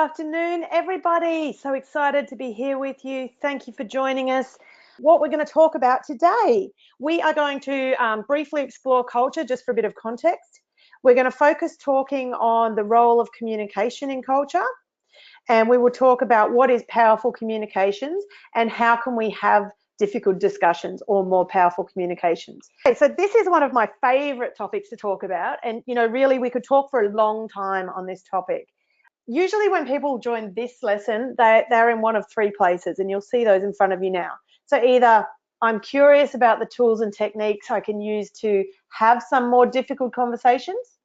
afternoon, everybody. So excited to be here with you. Thank you for joining us. What we're going to talk about today, we are going to briefly explore culture just for a bit of context. We're going to focus talking on the role of communication in culture, and we will talk about what is powerful communications and how can we have difficult discussions or more powerful communications. Okay, so this is one of my favorite topics to talk about, and really we could talk for a long time on this topic. Usually when people join this lesson, they're in one of three places, and you'll see those in front of you now. So either I'm curious about the tools and techniques I can use to have some more difficult conversations.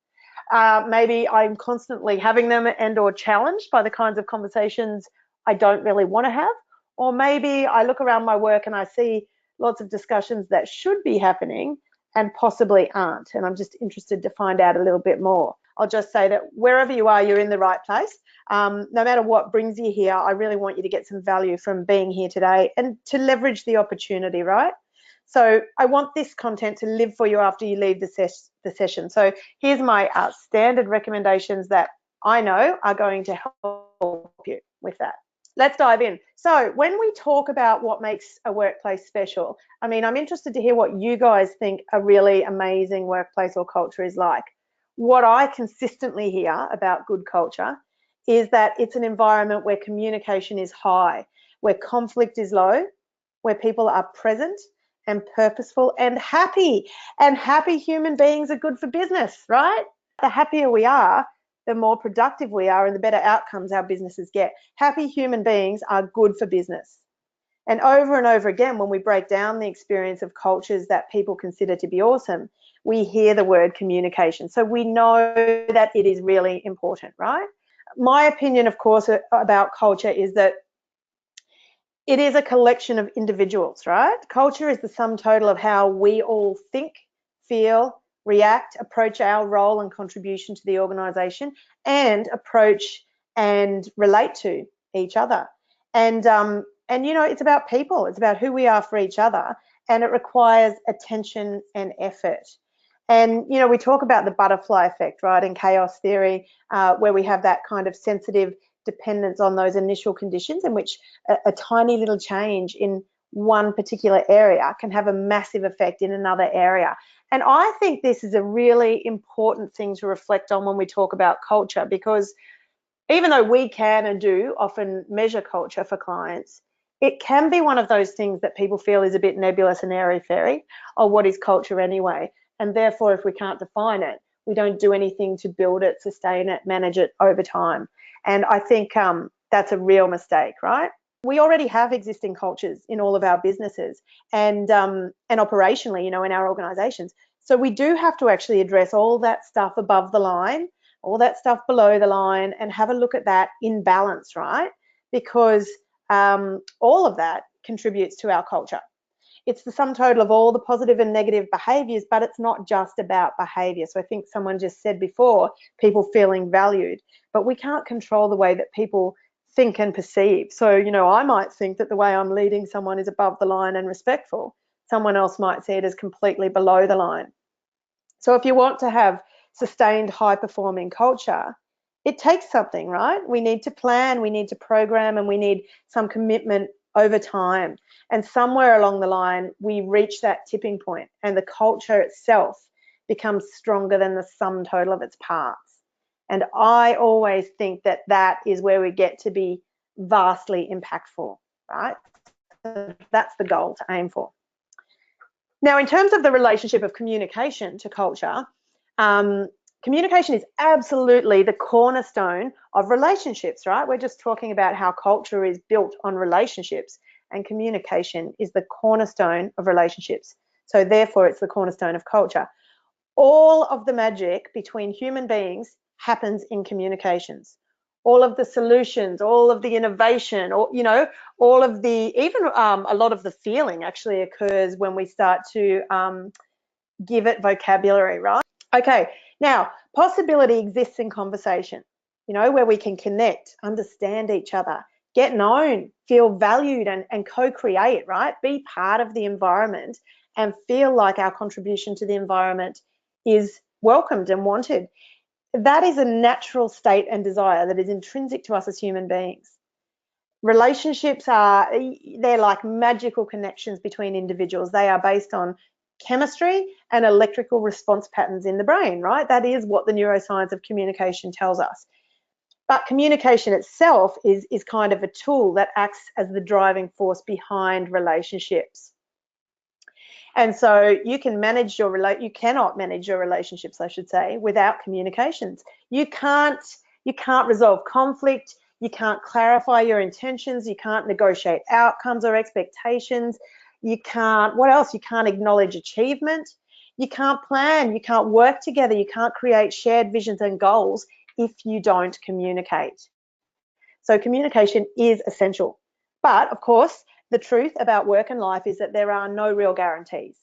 Maybe I'm constantly having them and or challenged by the kinds of conversations I don't really want to have. Or maybe I look around my work and I see lots of discussions that should be happening and possibly aren't. And I'm just interested to find out a little bit more. I'll just say that wherever you are, you're in the right place. No matter what brings you here, I really want you to get some value from being here today and to leverage the opportunity, right? So I want this content to live for you after you leave the session. So here's my standard recommendations that I know are going to help you with that. Let's dive in. So when we talk about what makes a workplace special, I'm interested to hear what you guys think a really amazing workplace or culture is like. What I consistently hear about good culture is that it's an environment where communication is high, where conflict is low, where people are present and purposeful and happy. And happy human beings are good for business, right? The happier we are, the more productive we are and the better outcomes our businesses get. Happy human beings are good for business. And over again, when we break down the experience of cultures that people consider to be awesome, we hear the word communication. So we know that it is really important, right? My opinion, of course, about culture is that it is a collection of individuals, right? Culture is the sum total of how we all think, feel, react, approach our role and contribution to the organization, and approach and relate to each other. And it's about people. It's about who we are for each other, and it requires attention and effort. And we talk about the butterfly effect, right, in chaos theory, where we have that kind of sensitive dependence on those initial conditions in which a tiny little change in one particular area can have a massive effect in another area. And I think this is a really important thing to reflect on when we talk about culture, because even though we can and do often measure culture for clients, it can be one of those things that people feel is a bit nebulous and airy-fairy. Or what is culture anyway? And therefore, if we can't define it, we don't do anything to build it, sustain it, manage it over time. And I think that's a real mistake, right? We already have existing cultures in all of our businesses and operationally, in our organizations. So we do have to actually address all that stuff above the line, all that stuff below the line, and have a look at that in balance, right? Because all of that contributes to our culture. It's the sum total of all the positive and negative behaviors, but it's not just about behavior. So I think someone just said before, people feeling valued, but we can't control the way that people think and perceive. So, I might think that the way I'm leading someone is above the line and respectful. Someone else might see it as completely below the line. So if you want to have sustained high-performing culture, it takes something, right? We need to plan, we need to program, and we need some commitment over time. And somewhere along the line, we reach that tipping point and the culture itself becomes stronger than the sum total of its parts. And I always think that that is where we get to be vastly impactful, right? So that's the goal to aim for. Now, in terms of the relationship of communication to culture, communication is absolutely the cornerstone of relationships, right? We're just talking about how culture is built on relationships, and communication is the cornerstone of relationships. So therefore, it's the cornerstone of culture. All of the magic between human beings happens in communications. All of the solutions, all of the innovation, or all of the, even a lot of the feeling actually occurs when we start to give it vocabulary, right? Okay, now possibility exists in conversation, where we can connect, understand each other, get known, feel valued and co-create, right? Be part of the environment and feel like our contribution to the environment is welcomed and wanted. That is a natural state and desire that is intrinsic to us as human beings. Relationships they're like magical connections between individuals. They are based on chemistry and electrical response patterns in the brain, right? That is what the neuroscience of communication tells us. But communication itself is kind of a tool that acts as the driving force behind relationships. And so you cannot manage your relationships, I should say, without communications. You can't resolve conflict. You can't clarify your intentions. You can't negotiate outcomes or expectations. You can't, what else? You can't acknowledge achievement. You can't plan. You can't work together. You can't create shared visions and goals if you don't communicate. So communication is essential. But of course, the truth about work and life is that there are no real guarantees.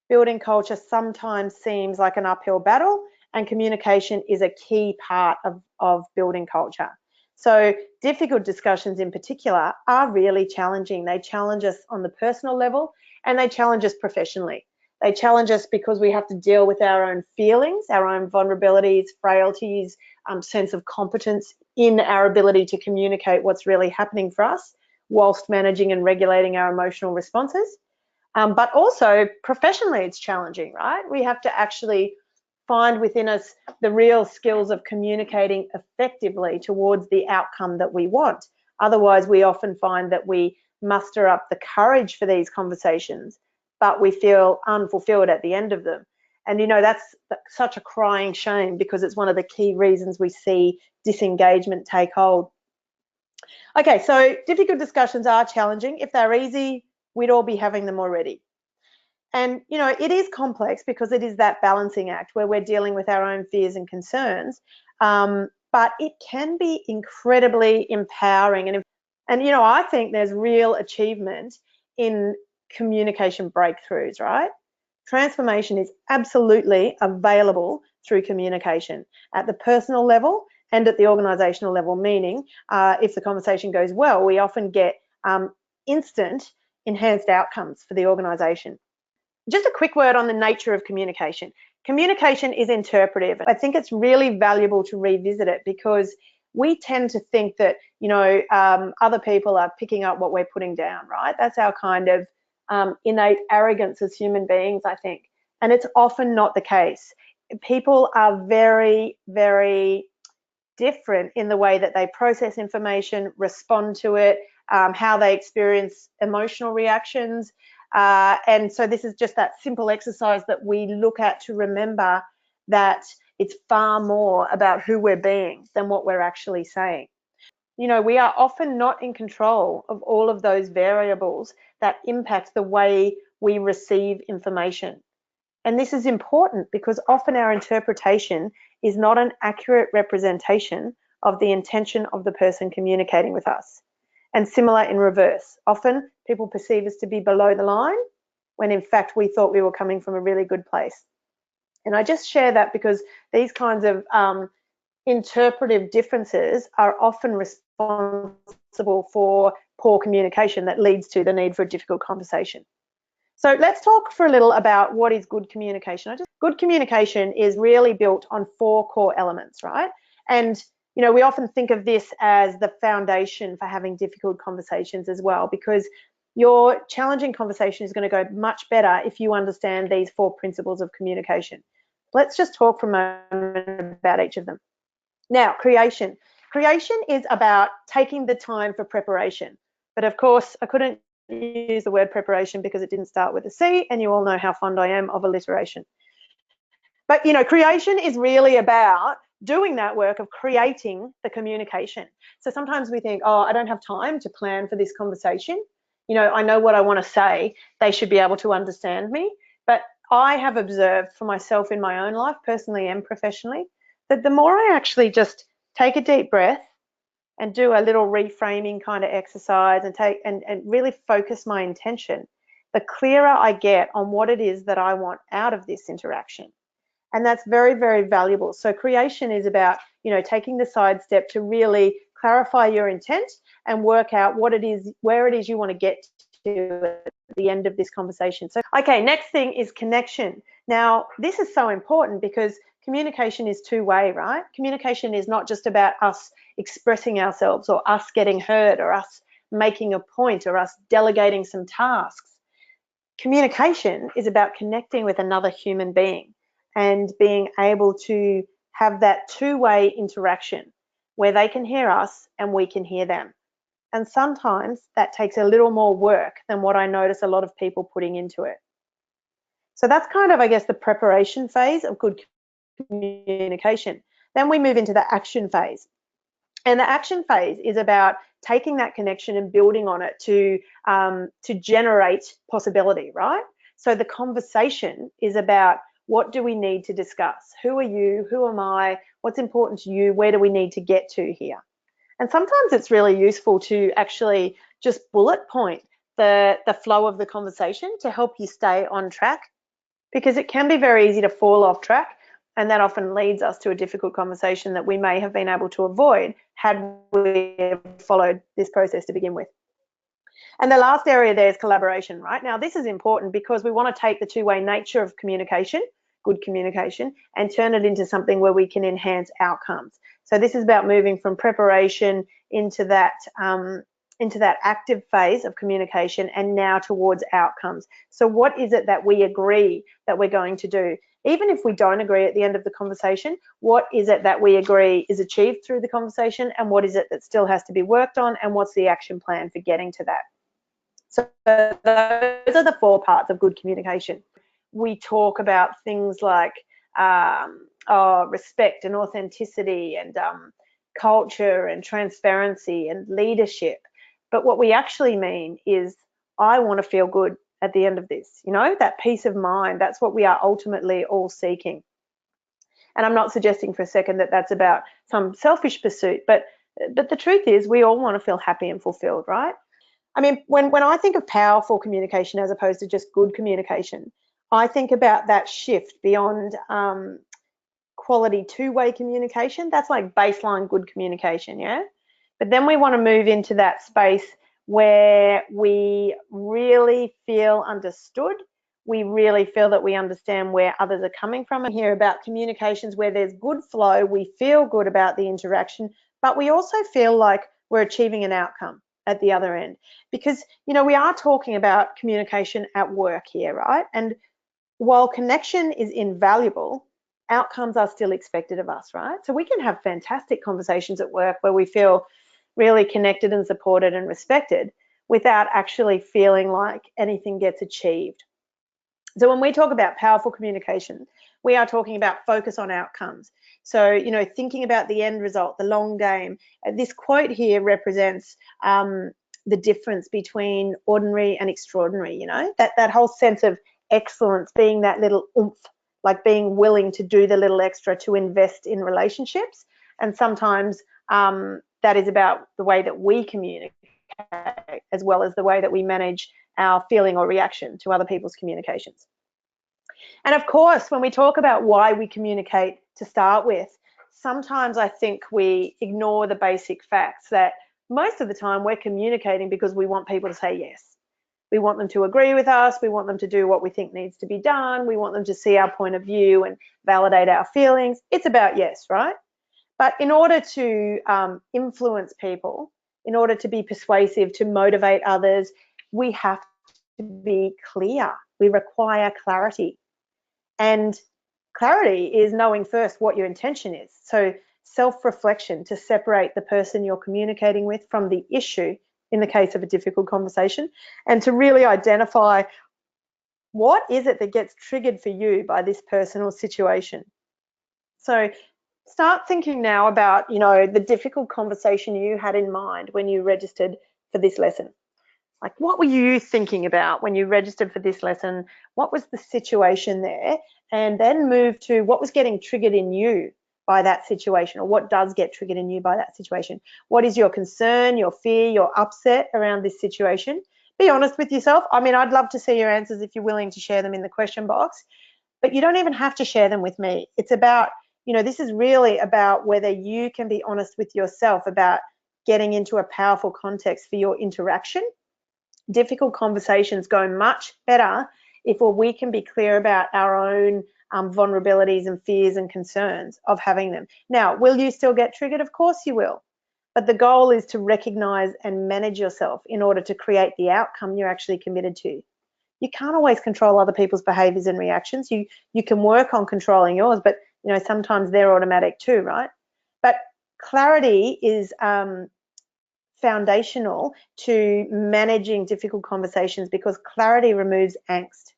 Building culture sometimes seems like an uphill battle, and communication is a key part of building culture. So difficult discussions in particular are really challenging. They challenge us on the personal level, and they challenge us professionally. They challenge us because we have to deal with our own feelings, our own vulnerabilities, frailties, sense of competence in our ability to communicate what's really happening for us, whilst managing and regulating our emotional responses. But also professionally, it's challenging, right? We have to actually find within us the real skills of communicating effectively towards the outcome that we want. Otherwise, we often find that we muster up the courage for these conversations, but we feel unfulfilled at the end of them. And, you know, that's such a crying shame, because it's one of the key reasons we see disengagement take hold. Okay, so difficult discussions are challenging. If they're easy, we'd all be having them already. And, you know, it is complex because it is that balancing act where we're dealing with our own fears and concerns, but it can be incredibly empowering. And, you know, I think there's real achievement in communication breakthroughs, right? Transformation is absolutely available through communication at the personal level and at the organizational level, meaning if the conversation goes well, we often get instant enhanced outcomes for the organization. Just a quick word on the nature of communication. Communication is interpretive. I think it's really valuable to revisit it, because we tend to think that, you know, other people are picking up what we're putting down, right? That's our kind of innate arrogance as human beings, I think. And it's often not the case. People are very, very different in the way that they process information, respond to it, how they experience emotional reactions. And so this is just that simple exercise that we look at to remember that it's far more about who we're being than what we're actually saying. You know, we are often not in control of all of those variables that impact the way we receive information. And this is important because often our interpretation is not an accurate representation of the intention of the person communicating with us. And similar in reverse. Often people perceive us to be below the line when in fact we thought we were coming from a really good place. And I just share that because these kinds of interpretive differences are often responsible for poor communication that leads to the need for a difficult conversation. So let's talk for a little about what is good communication. Good communication is really built on 4 core elements, right? And you know, we often think of this as the foundation for having difficult conversations as well, because your challenging conversation is going to go much better if you understand these 4 principles of communication. Let's just talk for a moment about each of them. Now, creation. Creation is about taking the time for preparation. But of course, I couldn't use the word preparation because it didn't start with a C, and you all know how fond I am of alliteration. But, you know, creation is really about doing that work of creating the communication. So sometimes we think, oh, I don't have time to plan for this conversation. You know, I know what I want to say. They should be able to understand me. But I have observed for myself in my own life, personally and professionally, that the more I actually just take a deep breath and do a little reframing kind of exercise and really focus my intention, the clearer I get on what it is that I want out of this interaction. And that's very, very valuable. So creation is about, you know, taking the side step to really clarify your intent and work out what it is, where it is you want to get to at the end of this conversation. So, okay, next thing is connection. Now, this is so important because communication is two-way, right? Communication is not just about us expressing ourselves or us getting heard or us making a point or us delegating some tasks. Communication is about connecting with another human being and being able to have that two-way interaction where they can hear us and we can hear them. And sometimes that takes a little more work than what I notice a lot of people putting into it. So that's kind of, I guess, the preparation phase of good communication. Then we move into the action phase. And the action phase is about taking that connection and building on it to generate possibility, right? So the conversation is about, what do we need to discuss? Who are you? Who am I? What's important to you? Where do we need to get to here? And sometimes it's really useful to actually just bullet point the flow of the conversation to help you stay on track, because it can be very easy to fall off track, and that often leads us to a difficult conversation that we may have been able to avoid had we followed this process to begin with. And the last area there is collaboration, right? Now, this is important because we want to take the two-way nature of communication, good communication, and turn it into something where we can enhance outcomes. So this is about moving from preparation into that active phase of communication and now towards outcomes. So what is it that we agree that we're going to do? Even if we don't agree at the end of the conversation, what is it that we agree is achieved through the conversation, and what is it that still has to be worked on, and what's the action plan for getting to that? So those are the 4 parts of good communication. We talk about things like respect and authenticity and culture and transparency and leadership. But what we actually mean is, I want to feel good at the end of this, you know, that peace of mind. That's what we are ultimately all seeking. And I'm not suggesting for a second that that's about some selfish pursuit, but the truth is we all want to feel happy and fulfilled, right? I mean, when I think of powerful communication as opposed to just good communication, I think about that shift beyond quality two-way communication. That's like baseline good communication, yeah? But then we want to move into that space where we really feel understood. We really feel that we understand where others are coming from, and hear about communications where there's good flow. We feel good about the interaction, but we also feel like we're achieving an outcome at the other end. Because, you know, we are talking about communication at work here, right? And while connection is invaluable, outcomes are still expected of us, right? So we can have fantastic conversations at work where we feel really connected and supported and respected without actually feeling like anything gets achieved. So when we talk about powerful communication, we are talking about focus on outcomes. So, you know, thinking about the end result, the long game. This quote here represents the difference between ordinary and extraordinary, you know, that whole sense of excellence being that little oomph, like being willing to do the little extra to invest in relationships. And sometimes that is about the way that we communicate as well as the way that we manage our feeling or reaction to other people's communications. And of course, when we talk about why we communicate to start with, sometimes I think we ignore the basic facts that most of the time we're communicating because we want people to say yes. We want them to agree with us. We want them to do what we think needs to be done. We want them to see our point of view and validate our feelings. It's about yes, right? But in order to influence people, in order to be persuasive, to motivate others, we have to be clear. We require clarity. And clarity is knowing first what your intention is. So self-reflection to separate the person you're communicating with from the issue in the case of a difficult conversation, and to really identify what is it that gets triggered for you by this personal situation. So start thinking now about, you know, the difficult conversation you had in mind when you registered for this lesson. Like, what were you thinking about when you registered for this lesson? What was the situation there? And then move to what was getting triggered in you by that situation, or what does get triggered in you by that situation. What is your concern, your fear, your upset around this situation? Be honest with yourself. I mean, I'd love to see your answers if you're willing to share them in the question box, but you don't even have to share them with me. It's about, you know, this is really about whether you can be honest with yourself about getting into a powerful context for your interaction. Difficult conversations go much better if we can be clear about our own vulnerabilities and fears and concerns of having them. Now, will you still get triggered? Of course you will. But the goal is to recognize and manage yourself in order to create the outcome you're actually committed to. You can't always control other people's behaviors and reactions. You can work on controlling yours, but sometimes they're automatic too, right? But clarity is foundational to managing difficult conversations, because clarity removes angst.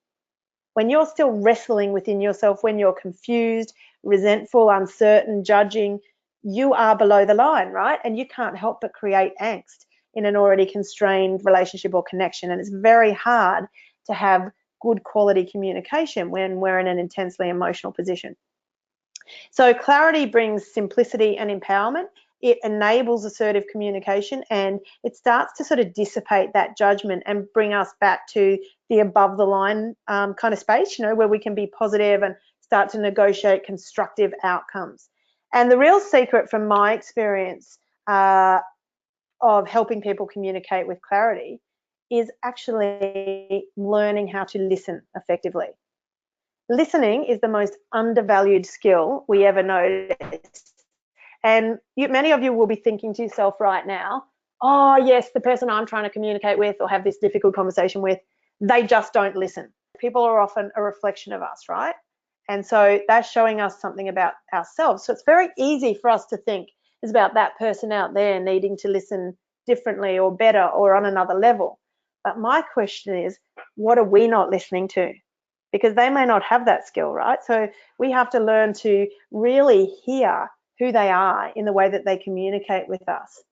When you're still wrestling within yourself, when you're confused, resentful, uncertain, judging, you are below the line, right? And you can't help but create angst in an already constrained relationship or connection. And it's very hard to have good quality communication when we're in an intensely emotional position. So clarity brings simplicity and empowerment. It enables assertive communication, and it starts to sort of dissipate that judgment and bring us back to the above the line kind of space, where we can be positive and start to negotiate constructive outcomes. And the real secret from my experience of helping people communicate with clarity is actually learning how to listen effectively. Listening is the most undervalued skill we ever noticed. And many of you will be thinking to yourself right now, oh yes, the person I'm trying to communicate with or have this difficult conversation with, they just don't listen. People are often a reflection of us, right? And so that's showing us something about ourselves. So it's very easy for us to think it's about that person out there needing to listen differently or better or on another level. But my question is, what are we not listening to? Because they may not have that skill, right? So we have to learn to really hear who they are in the way that they communicate with us.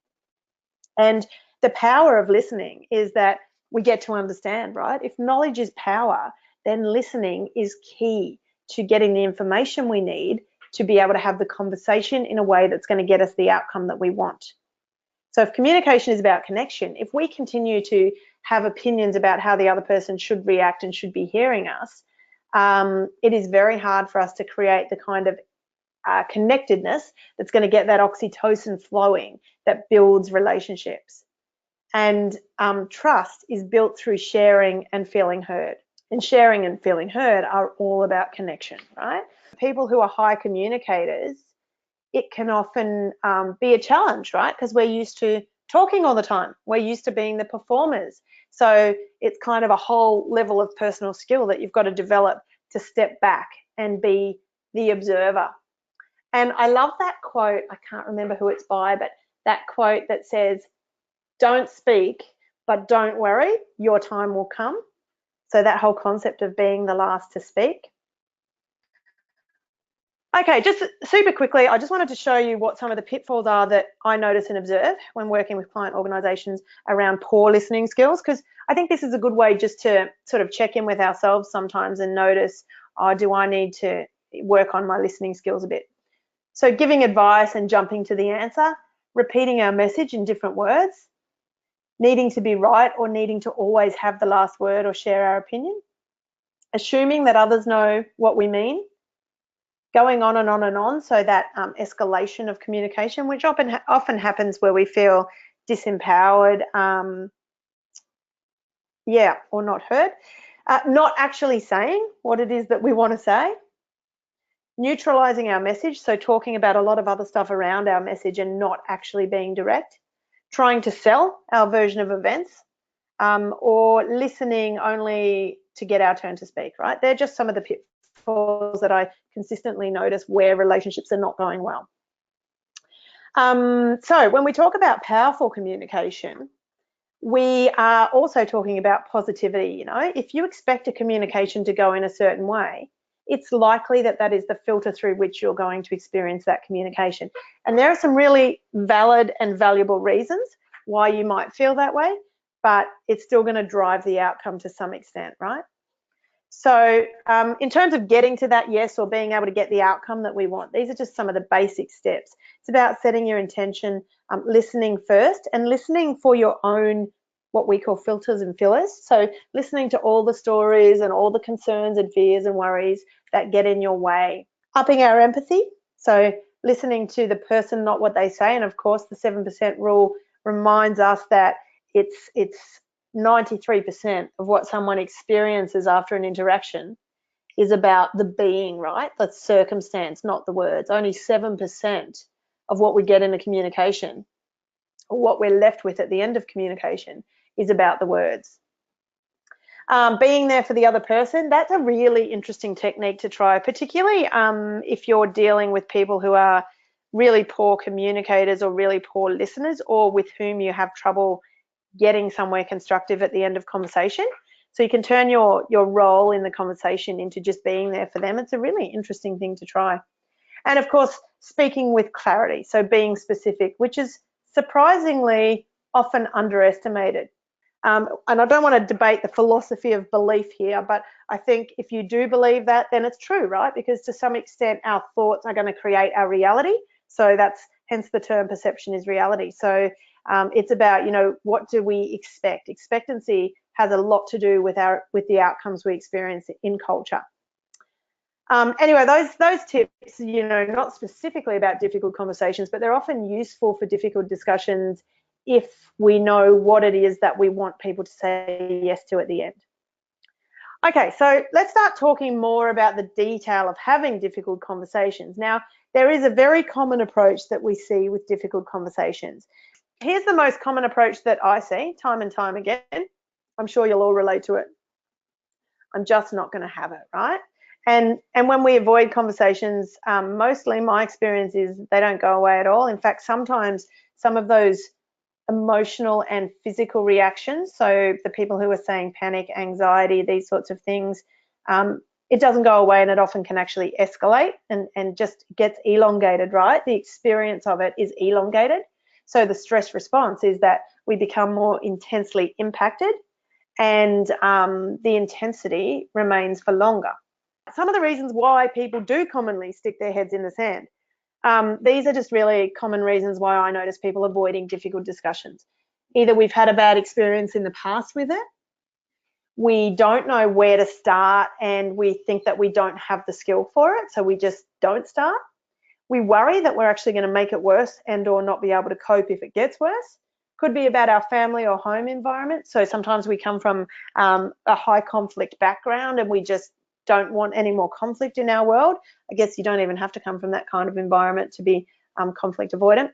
And the power of listening is that we get to understand, right? If knowledge is power, then listening is key to getting the information we need to be able to have the conversation in a way that's going to get us the outcome that we want. So if communication is about connection, if we continue to have opinions about how the other person should react and should be hearing us, it is very hard for us to create the kind of connectedness that's going to get that oxytocin flowing that builds relationships. And trust is built through sharing and feeling heard. And sharing and feeling heard are all about connection, right? People who are high communicators, it can often be a challenge, right? Because we're used to talking all the time. We're used to being the performers. So it's kind of a whole level of personal skill that you've got to develop to step back and be the observer. And I love that quote. I can't remember who it's by, but that quote that says, don't speak, but don't worry, your time will come. So that whole concept of being the last to speak. Okay, just super quickly, I just wanted to show you what some of the pitfalls are that I notice and observe when working with client organizations around poor listening skills, because I think this is a good way just to sort of check in with ourselves sometimes and notice, oh, do I need to work on my listening skills a bit? So giving advice and jumping to the answer, repeating our message in different words, needing to be right or needing to always have the last word or share our opinion, assuming that others know what we mean, going on and on and on, so that escalation of communication, which often happens where we feel disempowered, or not heard, not actually saying what it is that we want to say, neutralizing our message, so talking about a lot of other stuff around our message and not actually being direct, trying to sell our version of events, or listening only to get our turn to speak, right? They're just some of the pitfalls that I consistently notice where relationships are not going well. So when we talk about powerful communication, we are also talking about positivity. If you expect a communication to go in a certain way, it's likely that that is the filter through which you're going to experience that communication. And there are some really valid and valuable reasons why you might feel that way, but it's still going to drive the outcome to some extent, right? So in terms of getting to that yes or being able to get the outcome that we want, these are just some of the basic steps. It's about setting your intention, listening first, and listening for your own, what we call filters and fillers. So listening to all the stories and all the concerns and fears and worries that get in your way. Upping our empathy, so listening to the person, not what they say. And of course, the 7% rule reminds us that it's 93% of what someone experiences after an interaction is about the being, right? The circumstance, not the words. Only 7% of what we get in a communication, or what we're left with at the end of communication, is about the words. Being there for the other person, that's a really interesting technique to try, particularly if you're dealing with people who are really poor communicators or really poor listeners, or with whom you have trouble getting somewhere constructive at the end of conversation. So you can turn your role in the conversation into just being there for them. It's a really interesting thing to try. And of course, speaking with clarity, so being specific, which is surprisingly often underestimated. And I don't want to debate the philosophy of belief here, but I think if you do believe that, then it's true, right? Because to some extent, our thoughts are going to create our reality. So that's hence the term perception is reality. So it's about, what do we expect? Expectancy has a lot to do with the outcomes we experience in culture. Anyway, those tips, not specifically about difficult conversations, but they're often useful for difficult discussions if we know what it is that we want people to say yes to at the end. Okay, so let's start talking more about the detail of having difficult conversations. Now, there is a very common approach that we see with difficult conversations. Here's the most common approach that I see time and time again. I'm sure you'll all relate to it. I'm just not going to have it, right? And when we avoid conversations, mostly my experience is they don't go away at all. In fact, sometimes some of those emotional and physical reactions, so the people who are saying panic, anxiety, these sorts of things, it doesn't go away, and it often can actually escalate and just gets elongated, right? The experience of it is elongated. So the stress response is that we become more intensely impacted, and the intensity remains for longer. Some of the reasons why people do commonly stick their heads in the sand. These are just really common reasons why I notice people avoiding difficult discussions. Either we've had a bad experience in the past with it, we don't know where to start, and we think that we don't have the skill for it, so we just don't start. We worry that we're actually going to make it worse and or not be able to cope if it gets worse. Could be about our family or home environment. So sometimes we come from a high conflict background and we just don't want any more conflict in our world. I guess you don't even have to come from that kind of environment to be conflict avoidant.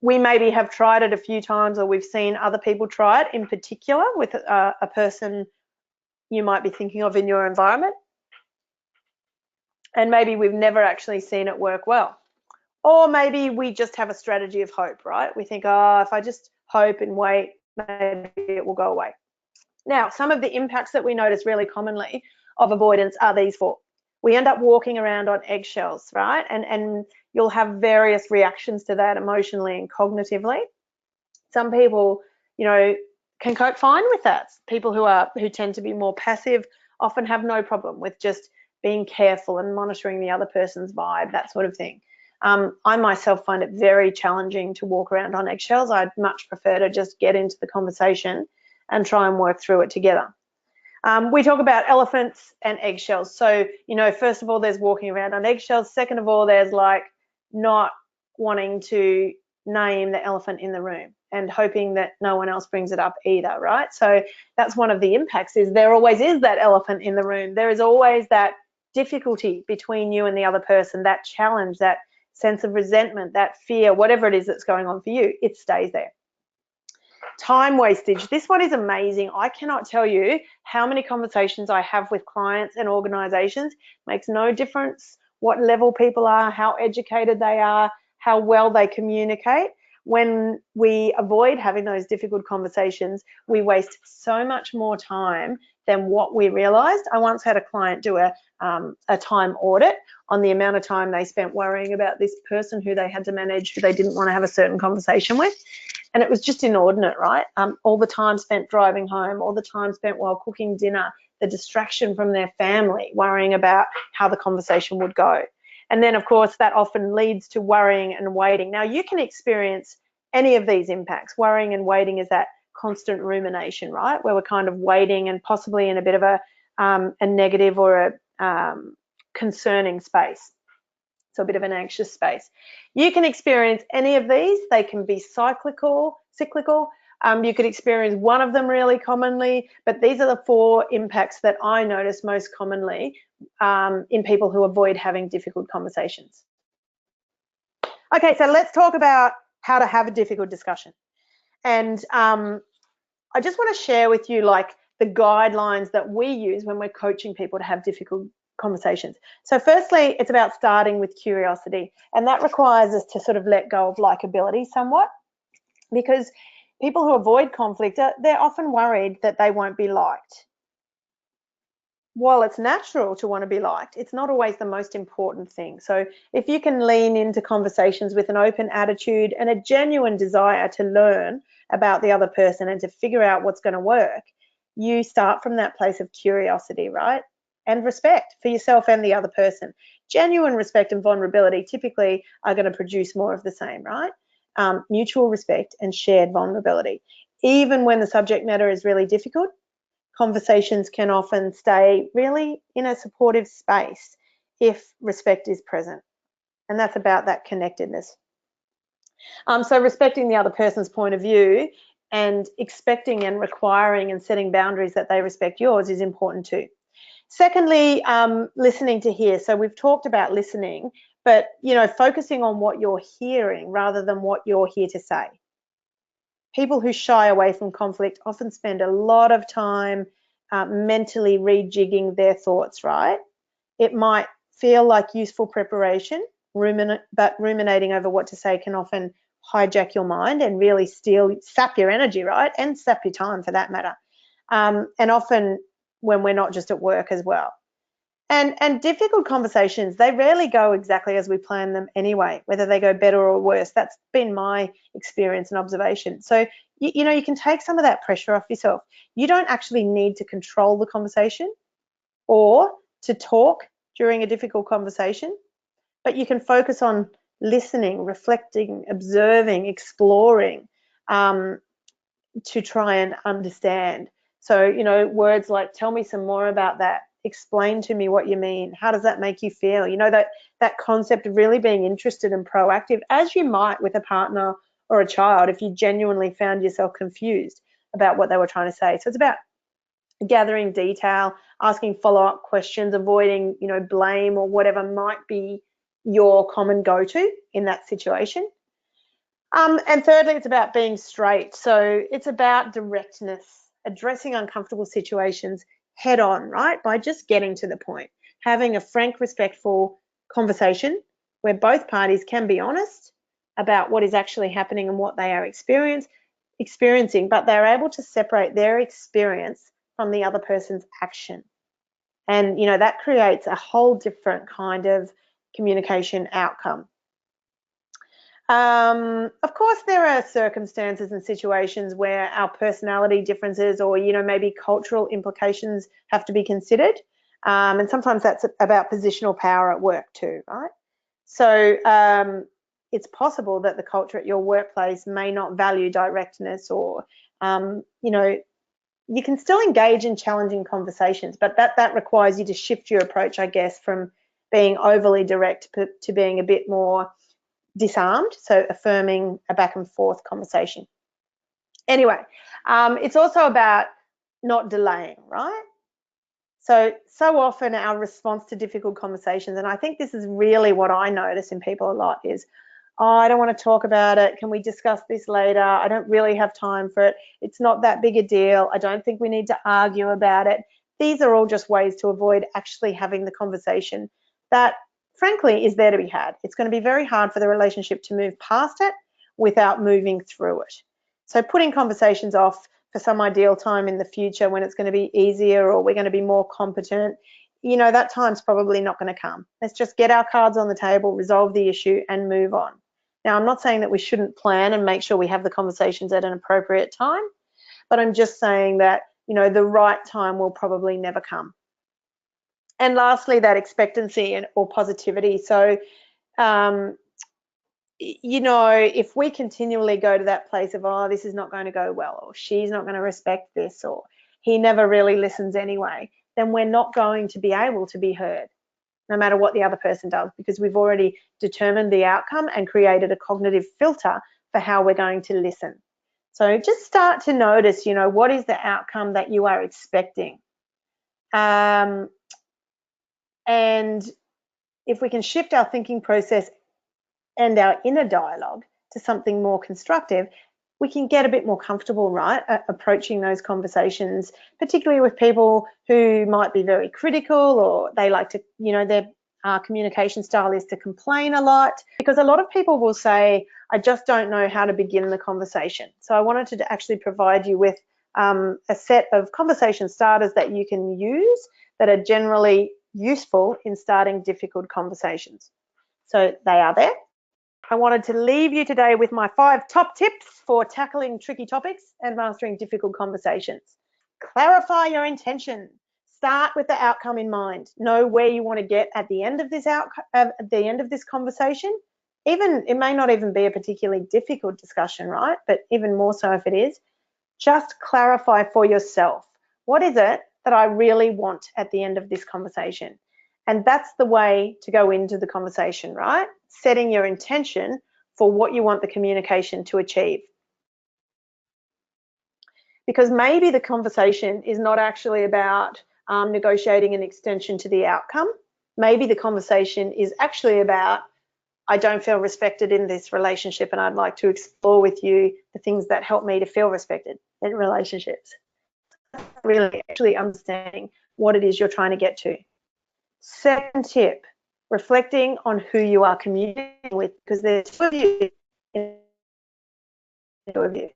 We maybe have tried it a few times, or we've seen other people try it, in particular with a person you might be thinking of in your environment. And maybe we've never actually seen it work well. Or maybe we just have a strategy of hope, right? We think, if I just hope and wait, maybe it will go away. Now, some of the impacts that we notice really commonly of avoidance are these four. We end up walking around on eggshells, right? And you'll have various reactions to that emotionally and cognitively. Some people, can cope fine with that. People who tend to be more passive often have no problem with just being careful and monitoring the other person's vibe, that sort of thing. I myself find it very challenging to walk around on eggshells. I'd much prefer to just get into the conversation and try and work through it together. We talk about elephants and eggshells. So, first of all, there's walking around on eggshells. Second of all, there's like not wanting to name the elephant in the room and hoping that no one else brings it up either, right? So that's one of the impacts, is there always is that elephant in the room. There is always that difficulty between you and the other person, that challenge, that sense of resentment, that fear, whatever it is that's going on for you, it stays there. Time wastage. This one is amazing. I cannot tell you how many conversations I have with clients and organizations. Makes no difference what level people are, how educated they are, how well they communicate. When we avoid having those difficult conversations, we waste so much more time than what we realized. I once had a client do a time audit on the amount of time they spent worrying about this person who they had to manage, who they didn't want to have a certain conversation with. And it was just inordinate, right? All the time spent driving home, all the time spent while cooking dinner, the distraction from their family, worrying about how the conversation would go. And then, of course, that often leads to worrying and waiting. Now, you can experience any of these impacts. Worrying and waiting is that constant rumination, right? Where we're kind of waiting and possibly in a bit of a negative or a concerning space. So a bit of an anxious space. You can experience any of these. They can be cyclical, You could experience one of them really commonly, but these are the 4 impacts that I notice most commonly in people who avoid having difficult conversations. Okay, so let's talk about how to have a difficult discussion. And I just want to share with you like the guidelines that we use when we're coaching people to have difficult conversations. So firstly, it's about starting with curiosity, and that requires us to sort of let go of likability somewhat, because people who avoid conflict, they're often worried that they won't be liked. While it's natural to want to be liked, it's not always the most important thing. So if you can lean into conversations with an open attitude and a genuine desire to learn about the other person and to figure out what's going to work, you start from that place of curiosity, right? And respect for yourself and the other person. Genuine respect and vulnerability typically are going to produce more of the same, right? Mutual respect and shared vulnerability. Even when the subject matter is really difficult, conversations can often stay really in a supportive space if respect is present. And that's about that connectedness. So respecting the other person's point of view and expecting and requiring and setting boundaries that they respect yours is important too. Secondly, listening to hear. So we've talked about listening, but focusing on what you're hearing rather than what you're here to say. People who shy away from conflict often spend a lot of time mentally rejigging their thoughts, right? It might feel like useful preparation, but ruminating over what to say can often hijack your mind and really sap your energy, right? And sap your time for that matter. And often when we're not just at work as well. And difficult conversations, they rarely go exactly as we plan them anyway, whether they go better or worse. That's been my experience and observation. So, you can take some of that pressure off yourself. You don't actually need to control the conversation or to talk during a difficult conversation, but you can focus on listening, reflecting, observing, exploring to try and understand. So, words like, tell me some more about that. Explain to me what you mean. How does that make you feel? That concept of really being interested and proactive, as you might with a partner or a child if you genuinely found yourself confused about what they were trying to say. So it's about gathering detail, asking follow-up questions, avoiding, blame or whatever might be your common go-to in that situation. And thirdly, it's about being straight. So it's about directness, addressing uncomfortable situations head on, right? By just getting to the point, having a frank, respectful conversation where both parties can be honest about what is actually happening and what they are experiencing, but they're able to separate their experience from the other person's action. And, that creates a whole different kind of communication outcome. Of course, there are circumstances and situations where our personality differences or, maybe cultural implications have to be considered. And sometimes that's about positional power at work too, right? So it's possible that the culture at your workplace may not value directness or, you can still engage in challenging conversations, but that requires you to shift your approach, I guess, from being overly direct to being a bit more disarmed, so affirming a back and forth conversation. Anyway, it's also about not delaying, right? So often our response to difficult conversations, and I think this is really what I notice in people a lot, is, oh, I don't want to talk about it. Can we discuss this later? I don't really have time for it. It's not that big a deal. I don't think we need to argue about it. These are all just ways to avoid actually having the conversation that, frankly, is there to be had. It's going to be very hard for the relationship to move past it without moving through it. So putting conversations off for some ideal time in the future when it's going to be easier or we're going to be more competent, that time's probably not going to come. Let's just get our cards on the table, resolve the issue and move on. Now, I'm not saying that we shouldn't plan and make sure we have the conversations at an appropriate time, but I'm just saying that, the right time will probably never come. And lastly, that expectancy or positivity. So, if we continually go to that place of, oh, this is not going to go well, or she's not going to respect this, or he never really listens anyway, then we're not going to be able to be heard, no matter what the other person does, because we've already determined the outcome and created a cognitive filter for how we're going to listen. So just start to notice, you know, what is the outcome that you are expecting? And if we can shift our thinking process and our inner dialogue to something more constructive, we can get a bit more comfortable, right, approaching those conversations, particularly with people who might be very critical, or they like to, you know, their communication style is to complain a lot, because a lot of people will say, I just don't know how to begin the conversation. So I wanted to actually provide you with a set of conversation starters that you can use that are generally useful in starting difficult conversations. So they are there. I wanted to leave you today with my 5 top tips for tackling tricky topics and mastering difficult conversations. Clarify your intention. Start with the outcome in mind. Know where you want to get at the end of this conversation. Even it may not even be a particularly difficult discussion, right? But even more so if it is, just clarify for yourself. What is it that I really want at the end of this conversation? And that's the way to go into the conversation, right? Setting your intention for what you want the communication to achieve. Because maybe the conversation is not actually about negotiating an extension to the outcome. Maybe the conversation is actually about, I don't feel respected in this relationship and I'd like to explore with you the things that help me to feel respected in relationships. Really actually understanding what it is you're trying to get to. Second tip, reflecting on who you are communicating with, because there's 2 of you.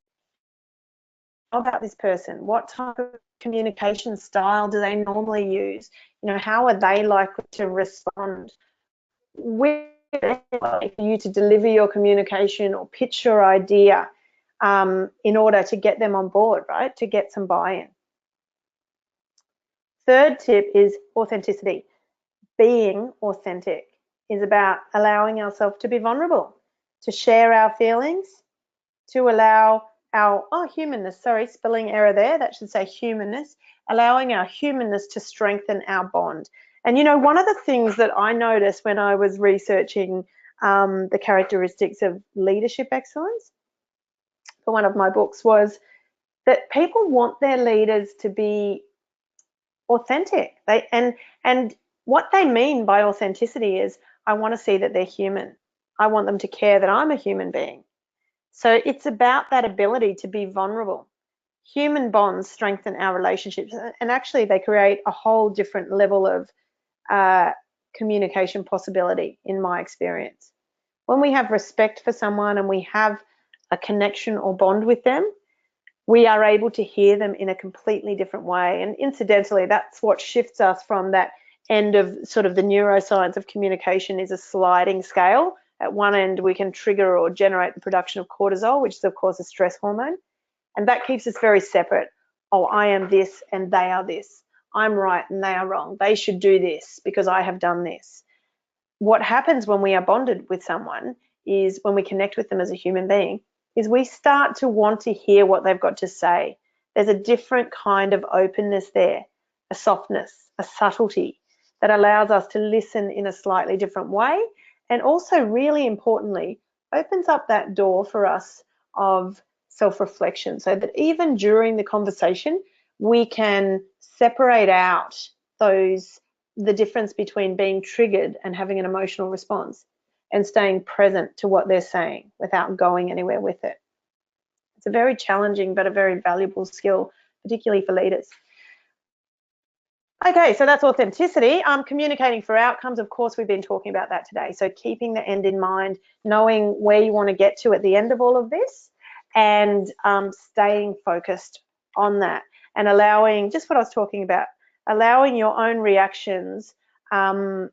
About this person, what type of communication style do they normally use? You know, how are they likely to respond? Where for you to deliver your communication or pitch your idea in order to get them on board, right? To get some buy-in. Third tip is authenticity. Being authentic is about allowing ourselves to be vulnerable, to share our feelings, to allow our humanness, sorry, spelling error there, that should say humanness, allowing our humanness to strengthen our bond. And you know, one of the things that I noticed when I was researching the characteristics of leadership excellence for one of my books was that people want their leaders to be authentic. And what they mean by authenticity is, I want to see that they're human. I want them to care that I'm a human being. So it's about that ability to be vulnerable. Human bonds strengthen our relationships, and actually they create a whole different level of communication possibility in my experience. When we have respect for someone and we have a connection or bond with them, we are able to hear them in a completely different way. And incidentally, that's what shifts us from that end of sort of the neuroscience of communication is a sliding scale. At one end, we can trigger or generate the production of cortisol, which is, of course, a stress hormone. And that keeps us very separate. Oh, I am this and they are this. I'm right and they are wrong. They should do this because I have done this. What happens when we are bonded with someone is, when we connect with them as a human being, is we start to want to hear what they've got to say. There's a different kind of openness there, a softness, a subtlety that allows us to listen in a slightly different way, and also, really importantly, opens up that door for us of self-reflection, so that even during the conversation, we can separate out the difference between being triggered and having an emotional response and staying present to what they're saying without going anywhere with it. It's a very challenging but a very valuable skill, particularly for leaders. Okay, so that's authenticity. Communicating for outcomes, of course, we've been talking about that today. So keeping the end in mind, knowing where you want to get to at the end of all of this, and staying focused on that, and allowing, just what I was talking about, allowing your own reactions to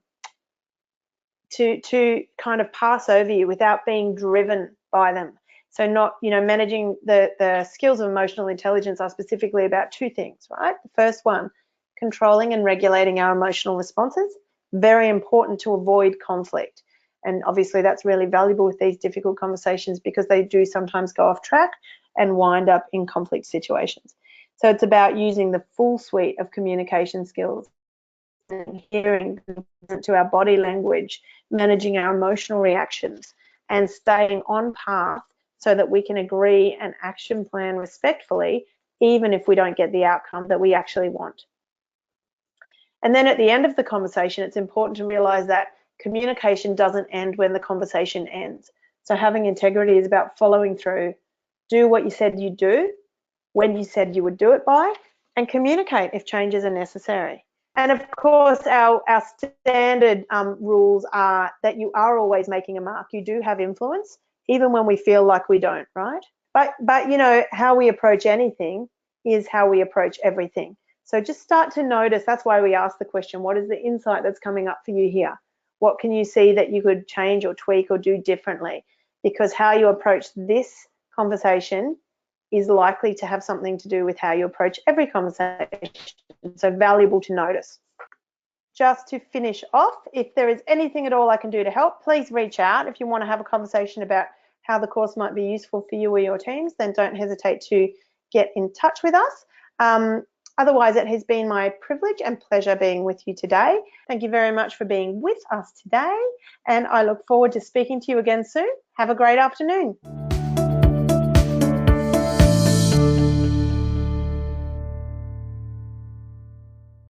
kind of pass over you without being driven by them. So not, you know, managing the skills of emotional intelligence are specifically about 2 things, right? The first one, controlling and regulating our emotional responses, very important to avoid conflict. And obviously that's really valuable with these difficult conversations, because they do sometimes go off track and wind up in conflict situations. So it's about using the full suite of communication skills, and hearing to our body language, managing our emotional reactions, and staying on path so that we can agree an action plan respectfully, even if we don't get the outcome that we actually want. And then at the end of the conversation, it's important to realize that communication doesn't end when the conversation ends. So having integrity is about following through, do what you said you'd do, when you said you would do it by, and communicate if changes are necessary. And of course, our standard rules are that you are always making a mark. You do have influence, even when we feel like we don't, right? But you know, how we approach anything is how we approach everything. So just start to notice. That's why we ask the question, what is the insight that's coming up for you here? What can you see that you could change or tweak or do differently? Because how you approach this conversation is likely to have something to do with how you approach every conversation. So valuable to notice. Just to finish off, if there is anything at all I can do to help, please reach out. If you want to have a conversation about how the course might be useful for you or your teams, then don't hesitate to get in touch with us. Otherwise, it has been my privilege and pleasure being with you today. Thank you very much for being with us today, and I look forward to speaking to you again soon. Have a great afternoon.